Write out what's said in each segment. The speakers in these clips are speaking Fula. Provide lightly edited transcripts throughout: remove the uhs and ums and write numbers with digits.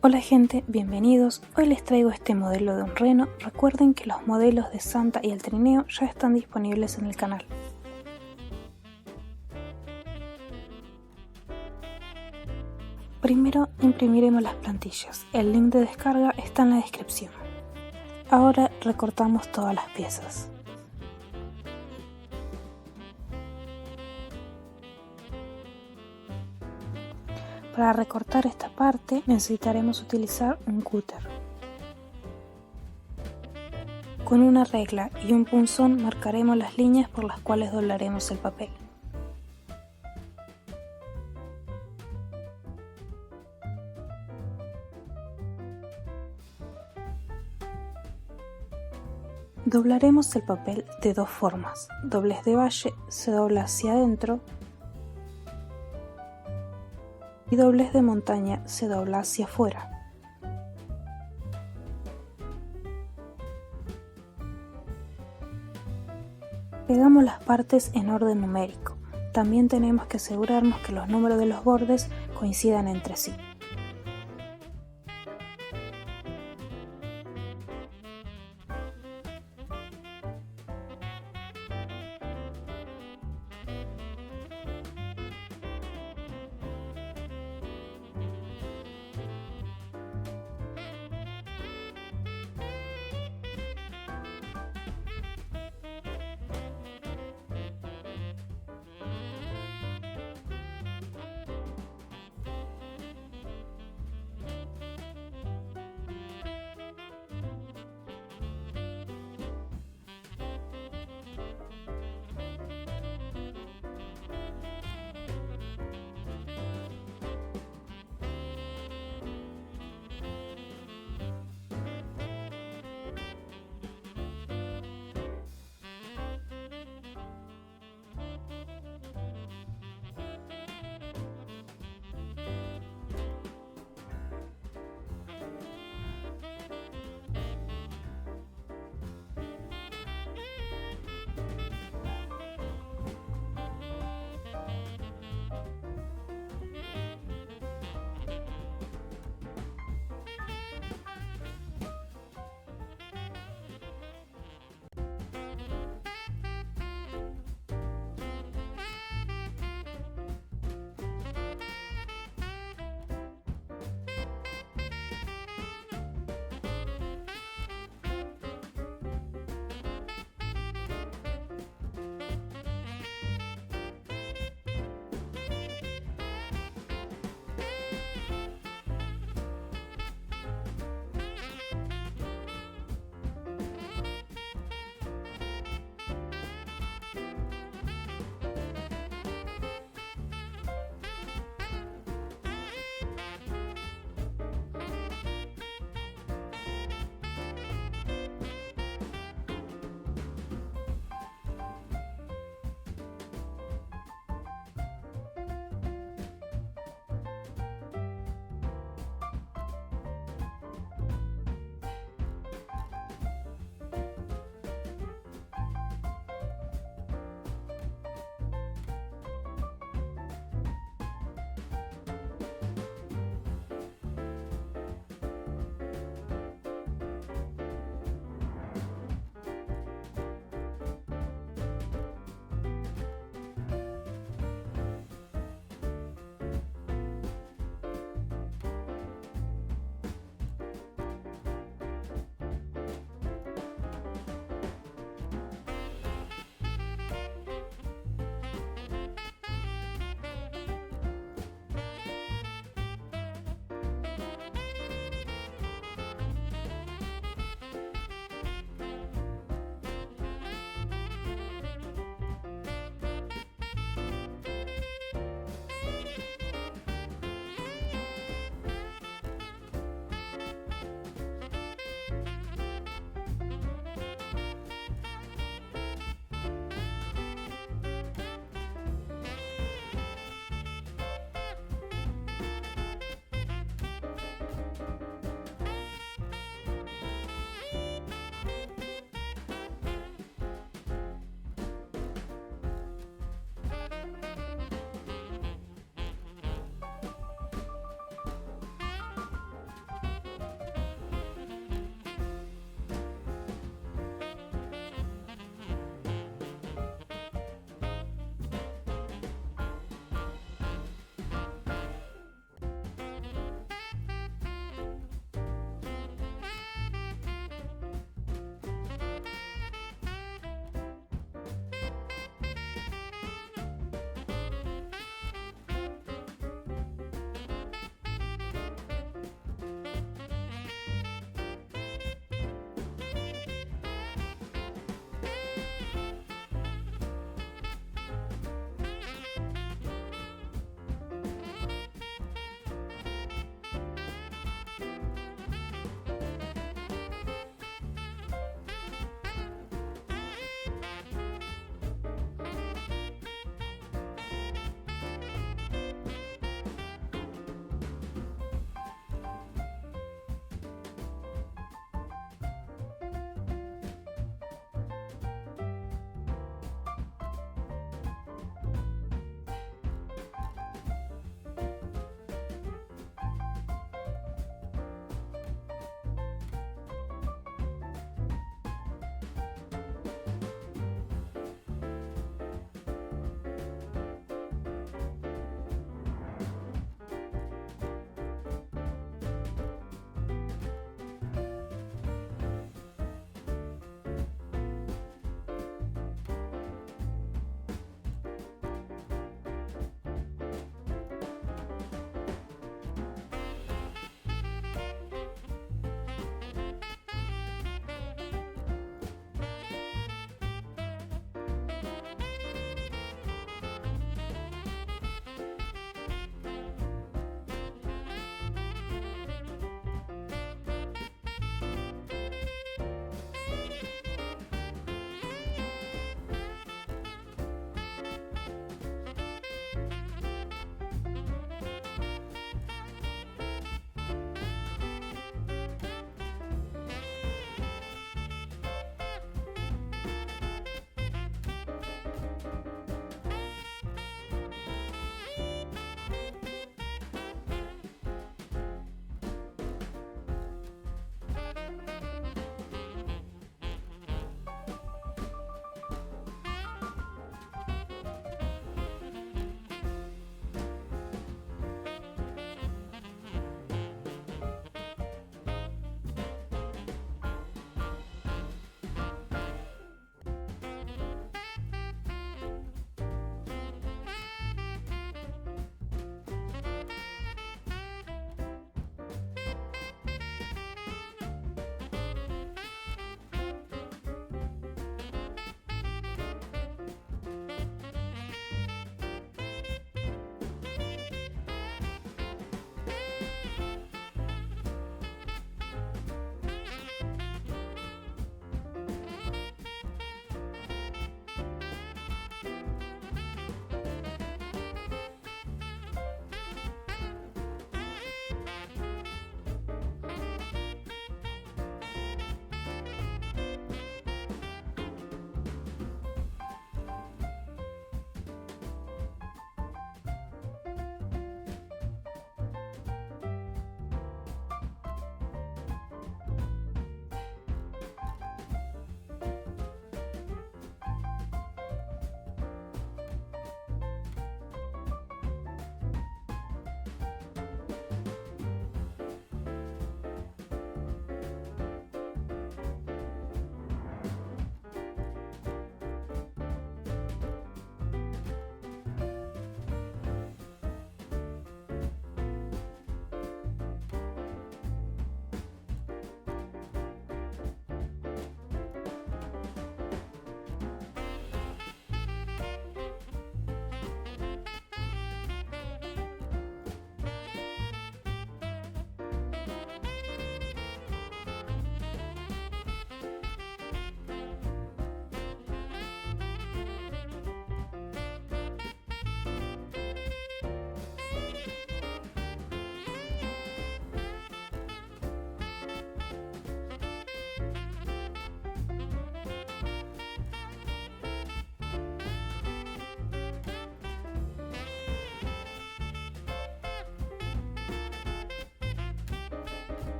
Hola gente, bienvenidos. Hoy les traigo este modelo de un reno. Recuerden que los modelos de Santa y el trineo ya están disponibles en el canal. Primero imprimiremos las plantillas. El link de descarga está en la descripción. Ahora recortamos todas las piezas. Para recortar esta parte necesitaremos utilizar un cúter. Con una regla y un punzón marcaremos las líneas por las cuales doblaremos el papel. Doblaremos el papel de dos formas. Doblez de valle se dobla hacia adentro y doblez de montaña se dobla hacia afuera. Pegamos las partes en orden numérico. También tenemos que asegurarnos que los números de los bordes coincidan entre sí.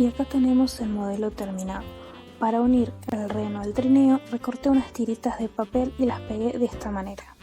Y acá tenemos el modelo terminado. Para unir el reno al trineo, recorté unas tiritas de papel y las pegué de esta manera.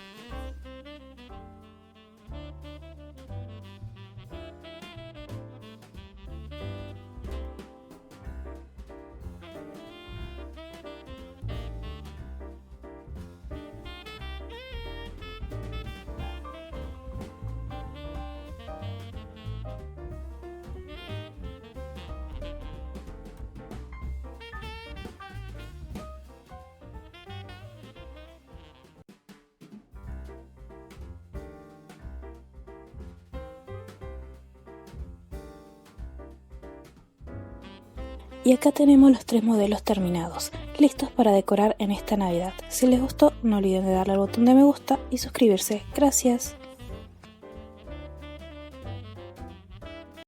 Y acá tenemos los 3 modelos terminados, listos para decorar en esta Navidad. Si les gustó, no olviden de darle al botón de me gusta y suscribirse. Gracias.